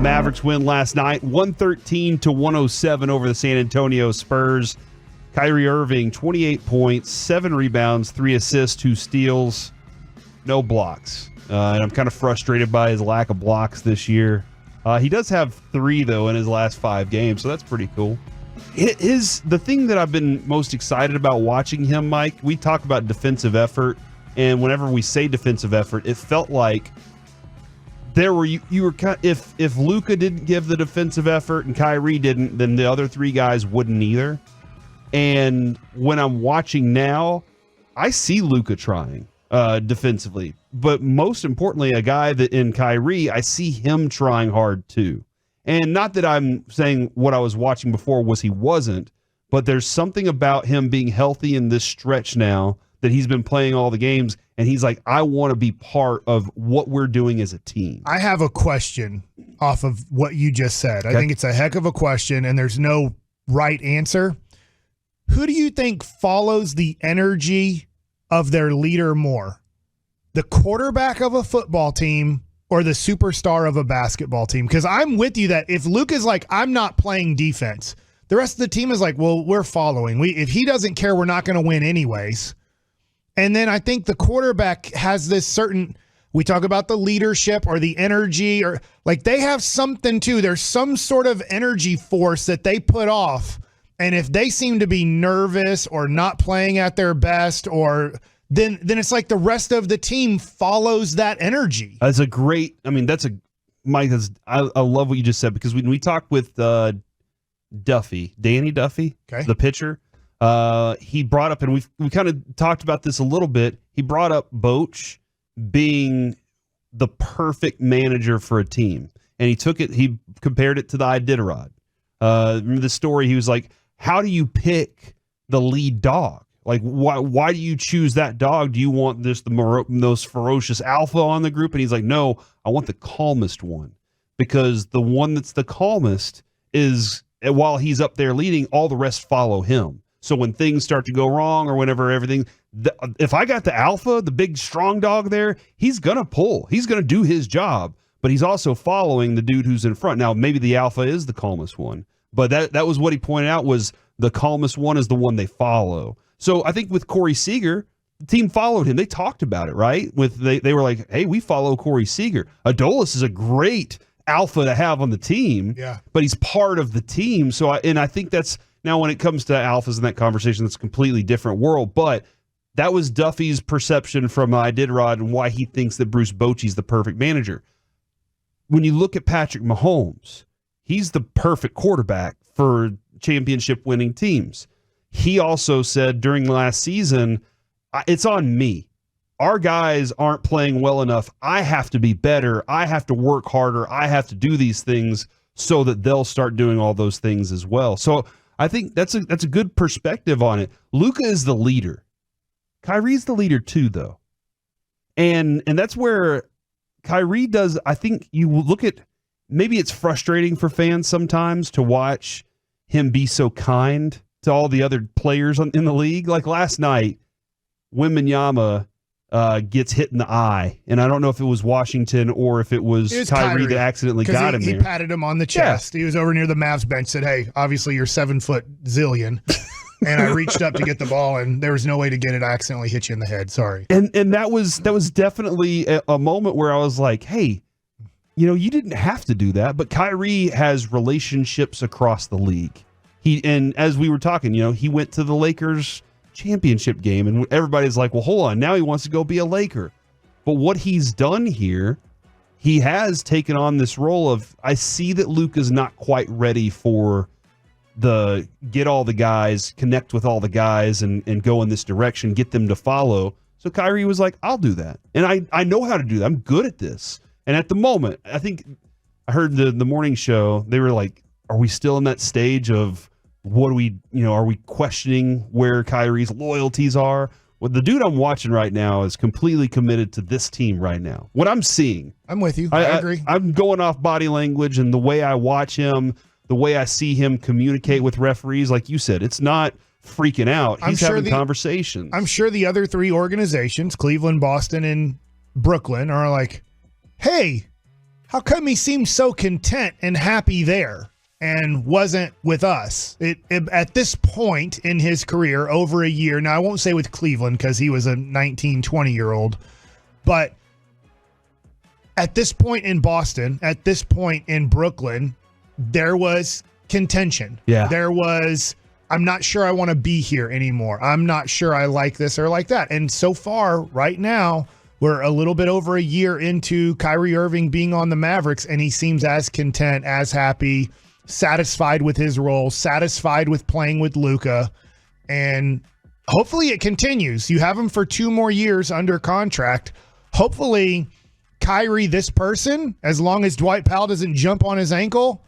Mavericks win last night, 113-107 over the San Antonio Spurs. Kyrie Irving, 28 points, 7 rebounds, 3 assists, 2 steals, no blocks. And I'm kind of frustrated by his lack of blocks this year. He does have 3, though, in his last 5 games, so that's pretty cool. The thing that I've been most excited about watching him, Mike, we talk about defensive effort, and whenever we say defensive effort, it felt like there were you were if Luka didn't give the defensive effort and Kyrie didn't, then the other 3 guys wouldn't either. And when I'm watching now, I see Luka trying defensively, but most importantly, a guy that in Kyrie, I see him trying hard too. And not that I'm saying what I was watching before was he wasn't, but there's something about him being healthy in this stretch now that he's been playing all the games, and he's like, I want to be part of what we're doing as a team. I have a question off of what you just said. Okay. I think it's a heck of a question, and there's no right answer. Who do you think follows the energy of their leader more? The quarterback of a football team or the superstar of a basketball team? Because I'm with you that if Luka's like, I'm not playing defense, the rest of the team is like, well, we're following. If he doesn't care, we're not going to win anyways. And then I think the quarterback has this certain, we talk about the leadership or the energy, or like they have something too. There's some sort of energy force that they put off. And if they seem to be nervous or not playing at their best, or then it's like the rest of the team follows that energy. That's a great, Mike, I love what you just said, because when we talked with Danny Duffy, okay, the pitcher, he brought up, and we kind of talked about this a little bit, he brought up Boch being the perfect manager for a team. And he compared it to the Iditarod. Remember the story? He was like, how do you pick the lead dog? Like, why do you choose that dog? Do you want the most ferocious alpha on the group? And he's like, no, I want the calmest one, because the one that's the calmest is, while he's up there leading, all the rest follow him. So when things start to go wrong, or whenever if I got the alpha, the big strong dog there, he's going to pull. He's going to do his job, but he's also following the dude who's in front. Now, maybe the alpha is the calmest one, but that was what he pointed out, was the calmest one is the one they follow. So I think with Corey Seager, the team followed him. They talked about it, right? They were like, hey, we follow Corey Seager. Adolis is a great alpha to have on the team, yeah, but he's part of the team. So I think that's, now when it comes to alphas in that conversation, that's a completely different world. But that was Duffy's perception from Iditarod and why he thinks that Bruce Bochy's the perfect manager. When you look at Patrick Mahomes, he's the perfect quarterback for championship-winning teams. He also said during last season, it's on me. Our guys aren't playing well enough. I have to be better. I have to work harder. I have to do these things so that they'll start doing all those things as well. So I think that's a good perspective on it. Luka is the leader. Kyrie's the leader too, though. And that's where Kyrie does, I think you look at, maybe it's frustrating for fans sometimes to watch him be so kind to all the other players in the league. Like last night, Wembanyama gets hit in the eye, and I don't know if it was Washington or if it was Kyrie that accidentally got him there. He patted him on the chest. Yeah. He was over near the Mavs bench, said, hey, obviously you're 7 foot zillion. And I reached up to get the ball, and there was no way to get it. I accidentally hit you in the head. Sorry. And that was definitely a moment where I was like, hey, you didn't have to do that. But Kyrie has relationships across the league. And as we were talking, he went to the Lakers championship game, and everybody's like, well, hold on, now he wants to go be a Laker. But what he's done here, he has taken on this role of, I see that Luka's not quite ready for the get all the guys, connect with all the guys, and go in this direction, get them to follow. So Kyrie was like, I'll do that. And I know how to do that. I'm good at this. And at the moment, I think I heard the morning show, they were like, are we still in that stage of are we questioning where Kyrie's loyalties are? Well, the dude I'm watching right now is completely committed to this team right now. What I'm seeing. I'm with you. I agree. I'm going off body language and the way I watch him, the way I see him communicate with referees. Like you said, it's not freaking out. He's having conversations. I'm sure the other 3 organizations, Cleveland, Boston, and Brooklyn, are like, hey, how come he seemed so content and happy there and wasn't with us? At this point in his career, over a year, now I won't say with Cleveland because he was a 19, 20-year-old, but at this point in Boston, at this point in Brooklyn, there was contention. Yeah. There was, I'm not sure I want to be here anymore. I'm not sure I like this or like that. And so far, right now, we're a little bit over a year into Kyrie Irving being on the Mavericks, and he seems as content, as happy, satisfied with his role, satisfied with playing with Luka, and hopefully it continues. You have him for 2 more years under contract. Hopefully Kyrie, this person, as long as Dwight Powell doesn't jump on his ankle,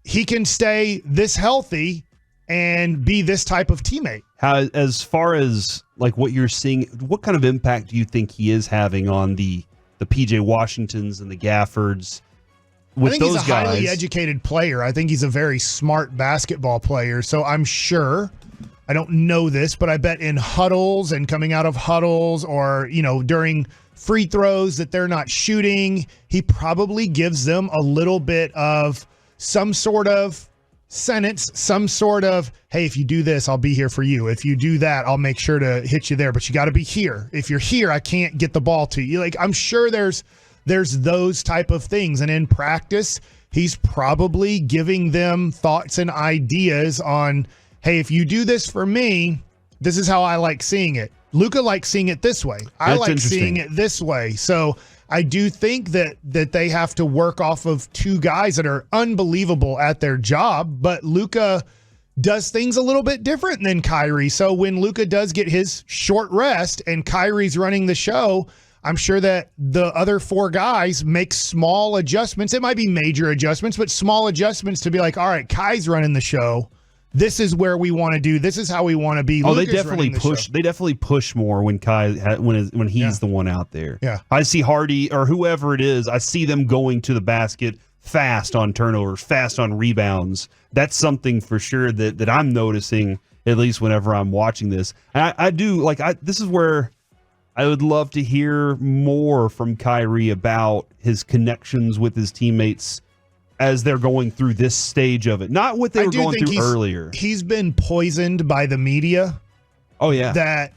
he can stay this healthy and be this type of teammate. How, as far as like what you're seeing, what kind of impact do you think he is having on the PJ Washingtons and the Gaffords? I think he's a highly educated player. I think he's a very smart basketball player. So I'm sure, I don't know this, but I bet in huddles and coming out of huddles or, during free throws that they're not shooting, he probably gives them a little bit of some sort of sentence, some sort of, hey, if you do this, I'll be here for you. If you do that, I'll make sure to hit you there, but you got to be here. If you're here, I can't get the ball to you. Like, I'm sure there's those type of things. And in practice, he's probably giving them thoughts and ideas on, hey, if you do this for me, this is how I like seeing it. Luka likes seeing it this way. I like seeing it this way. So I do think that they have to work off of 2 guys that are unbelievable at their job, but Luka does things a little bit different than Kyrie. So when Luka does get his short rest and Kyrie's running the show, I'm sure that the other 4 guys make small adjustments. It might be major adjustments, but small adjustments to be like, all right, Kai's running the show. This is where we want to do. This is how we want to be. Oh, Luka's they definitely push. They definitely push more when when he's the one out there. Yeah, I see Hardy or whoever it is. I see them going to the basket fast on turnovers, fast on rebounds. That's something for sure that I'm noticing, at least whenever I'm watching this. And I do like. This is where I would love to hear more from Kyrie about his connections with his teammates as they're going through this stage of it. Not what they were going through earlier. He's been poisoned by the media. Oh, yeah. That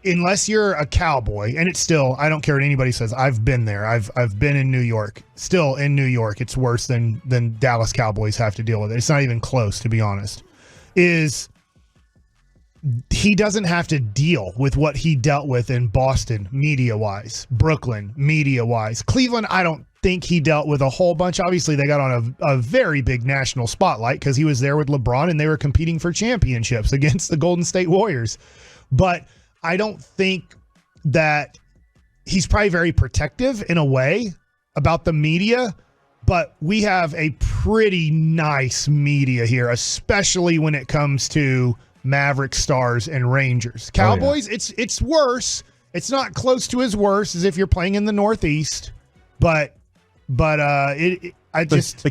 unless you're a Cowboy, and it's still, I don't care what anybody says, I've been there. I've been in New York. Still in New York, it's worse than Dallas Cowboys have to deal with it. It's not even close, to be honest. He doesn't have to deal with what he dealt with in Boston, media-wise, Brooklyn, media-wise. Cleveland, I don't think he dealt with a whole bunch. Obviously, they got on a very big national spotlight because he was there with LeBron and they were competing for championships against the Golden State Warriors. But I don't think that he's probably very protective in a way about the media, but we have a pretty nice media here, especially when it comes to Mavericks, Stars, and Rangers. Cowboys, it's worse. It's not close to as worse as if you're playing in the Northeast, but the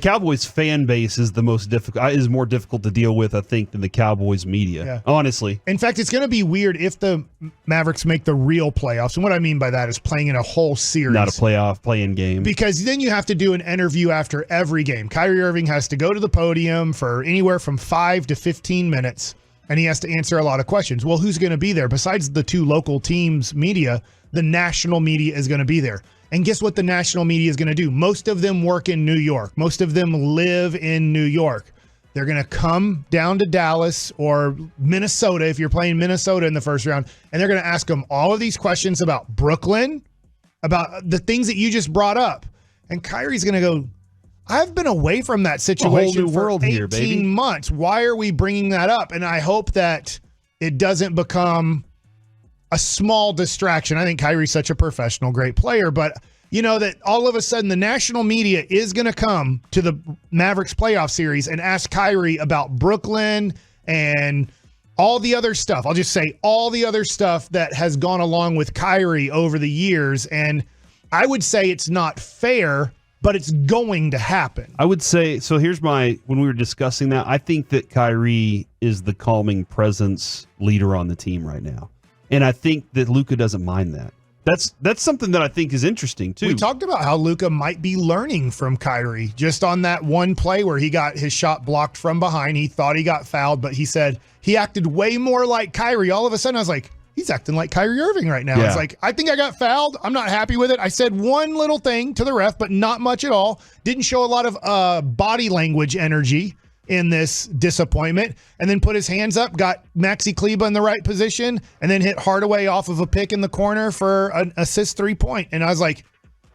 Cowboys fan base is the most difficult. Is more difficult to deal with, I think, than the Cowboys media. Yeah. Honestly, in fact, it's going to be weird if the Mavericks make the real playoffs. And what I mean by that is playing in a whole series, not a playoff play-in game. Because then you have to do an interview after every game. Kyrie Irving has to go to the podium for anywhere from 5 to 15 minutes. And he has to answer a lot of questions. Well, who's going to be there? Besides the 2 local teams' media, the national media is going to be there. And guess what the national media is going to do? Most of them work in New York. Most of them live in New York. They're going to come down to Dallas or Minnesota if you're playing Minnesota in the first round, and they're going to ask them all of these questions about Brooklyn, about the things that you just brought up. And Kyrie's going to go, I've been away from that situation for 18 months. Why are we bringing that up? And I hope that it doesn't become a small distraction. I think Kyrie's such a professional, great player, but that all of a sudden the national media is going to come to the Mavericks playoff series and ask Kyrie about Brooklyn and all the other stuff. I'll just say all the other stuff that has gone along with Kyrie over the years. And I would say it's not fair, but it's going to happen. I would say, so here's when we were discussing that, I think that Kyrie is the calming presence leader on the team right now. And I think that Luka doesn't mind that. That's something that I think is interesting, too. We talked about how Luka might be learning from Kyrie just on that one play where he got his shot blocked from behind. He thought he got fouled, but he said he acted way more like Kyrie. All of a sudden, I was like, he's acting like Kyrie Irving right now. Yeah. It's like, I think I got fouled. I'm not happy with it. I said one little thing to the ref, but not much at all. Didn't show a lot of body language energy in this disappointment, and then put his hands up, got Maxi Kleber in the right position, and then hit Hardaway off of a pick in the corner for an assist 3-point. And I was like,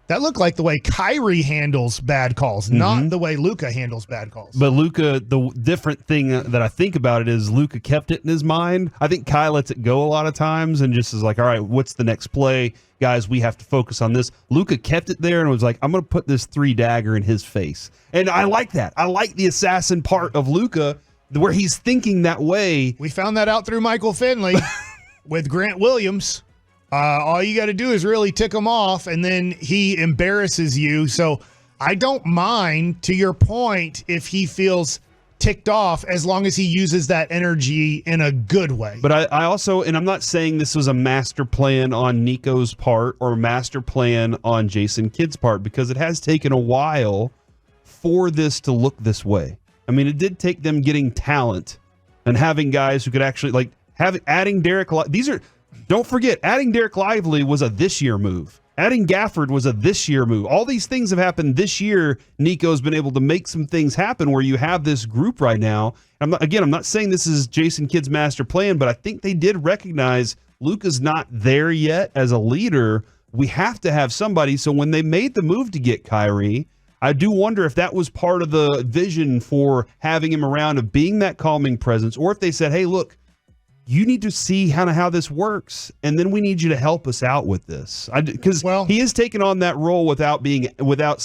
that looked like the way Kyrie handles bad calls, not the way Luka handles bad calls. But Luka, the different thing that I think about it is Luka kept it in his mind. I think Kai lets it go a lot of times and just is like, all right, what's the next play? Guys, we have to focus on this. Luka kept it there and was like, I'm going to put this 3-dagger in his face. And I like that. I like the assassin part of Luka where he's thinking that way. We found that out through Michael Finley with Grant Williams. All you got to do is really tick him off, and then he embarrasses you. So I don't mind, to your point, if he feels ticked off as long as he uses that energy in a good way. But I also, and I'm not saying this was a master plan on Nico's part or a master plan on Jason Kidd's part, because it has taken a while for this to look this way. I mean, it did take them getting talent and having guys who could actually, adding Derek. Don't forget, adding Derek Lively was a this-year move. Adding Gafford was a this-year move. All these things have happened this year. Nico's been able to make some things happen where you have this group right now. I'm not saying this is Jason Kidd's master plan, but I think they did recognize Luka's not there yet as a leader. We have to have somebody. So when they made the move to get Kyrie, I do wonder if that was part of the vision for having him around, of being that calming presence, or if they said, hey, look, you need to see how this works, and then we need you to help us out with this. Because he has taken on that role without saying, without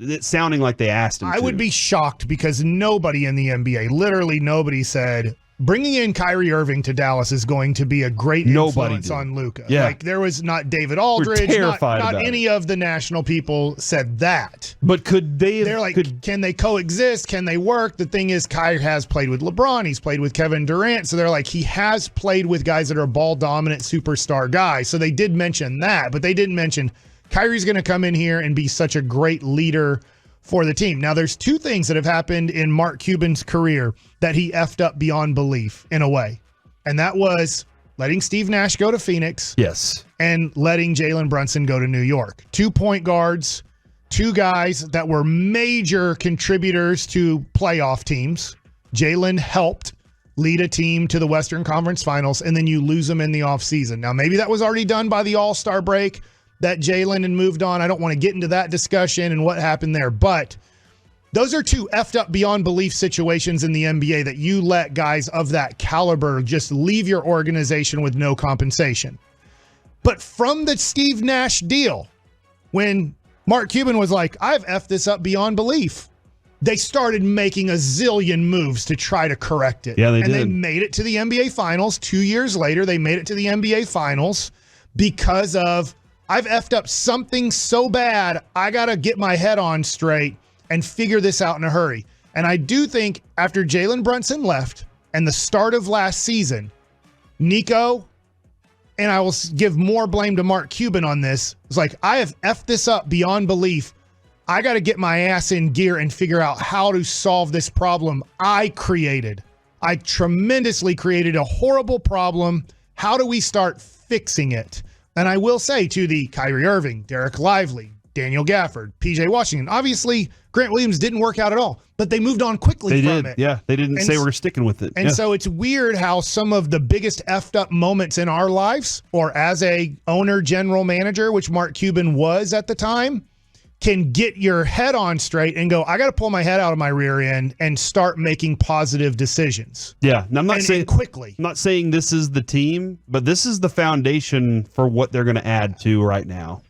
it sounding like they asked him to. I would be shocked, because nobody in the NBA, literally nobody, said bringing in Kyrie Irving to Dallas is going to be a great influence on Luka. Yeah. Like, there was not David Aldridge, not any of the national people said that. But could they have, they're like, can they coexist? Can they work? The thing is, Kyrie has played with LeBron. He's played with Kevin Durant. So they're like, he has played with guys that are ball-dominant superstar guys. So they did mention that, but they didn't mention Kyrie's going to come in here and be such a great leader for the team. Now, there's two things that have happened in Mark Cuban's career that he effed up beyond belief, in a way. And that was letting Steve Nash go to Phoenix. Yes. And letting Jalen Brunson go to New York. 2 point guards, two guys that were major contributors to playoff teams. Jalen helped lead a team to the Western Conference Finals, and then you lose them in the offseason. Now, maybe that was already done by the All-Star break, that Jalen had moved on. I don't want to get into that discussion and what happened there, but those are two effed up beyond belief situations in the NBA, that you let guys of that caliber just leave your organization with no compensation. But from the Steve Nash deal, when Mark Cuban was like, I've effed this up beyond belief, they started making a zillion moves to try to correct it. Yeah, they did. And they made it to the NBA Finals. 2 years later, they made it to the NBA Finals because of, I've effed up something so bad, I got to get my head on straight and figure this out in a hurry. And I do think after Jalen Brunson left and the start of last season, Nico, and I will give more blame to Mark Cuban on this, it's like, I have effed this up beyond belief. I got to get my ass in gear and figure out how to solve this problem I created. I tremendously created a horrible problem. How do we start fixing it? And I will say, to the Kyrie Irving, Derek Lively, Daniel Gafford, PJ Washington, obviously Grant Williams didn't work out at all, but they moved on quickly from it. Yeah, they didn't say we're sticking with it. And so it's weird how some of the biggest effed up moments in our lives, or as a owner, general manager, which Mark Cuban was at the time, can get your head on straight and go, I got to pull my head out of my rear end and start making positive decisions. Yeah. Now, I'm not saying quickly. I'm not saying this is the team, but this is the foundation for what they're going to add to right now.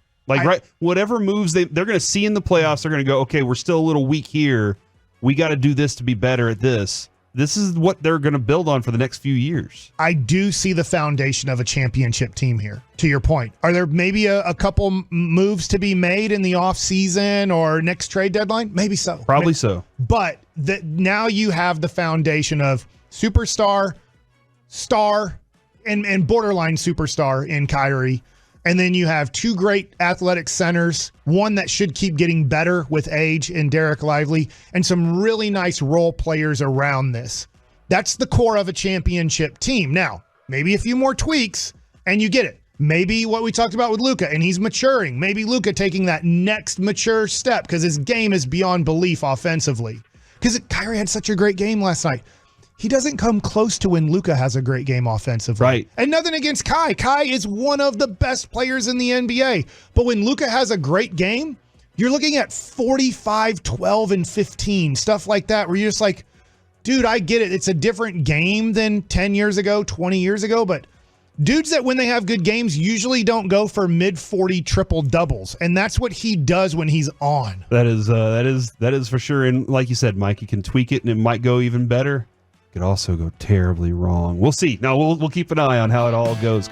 Whatever moves they're going to see in the playoffs, they're going to go, okay, we're still a little weak here. We got to do this to be better at this. This is what they're going to build on for the next few years. I do see the foundation of a championship team here, to your point. Are there maybe a couple moves to be made in the offseason or next trade deadline? Maybe so. Probably so. But now you have the foundation of superstar, star, and borderline superstar in Kyrie. And then you have two great athletic centers, one that should keep getting better with age in Derek Lively, and some really nice role players around this. That's the core of a championship team. Now, maybe a few more tweaks, and you get it. Maybe what we talked about with Luka, and he's maturing. Maybe Luka taking that next mature step because his game is beyond belief offensively. Because Kyrie had such a great game last night. He doesn't come close to when Luka has a great game offensively. Right. And nothing against Kai. Kai is one of the best players in the NBA. But when Luka has a great game, you're looking at 45, 12, and 15, stuff like that, where you're just like, dude, I get it. It's a different game than 10 years ago, 20 years ago, but dudes that when they have good games usually don't go for mid-40 triple doubles, and that's what he does when he's on. That is for sure. And like you said, Mike, you can tweak it and it might go even better. Could also go terribly wrong. We'll see. Now we'll keep an eye on how it all goes.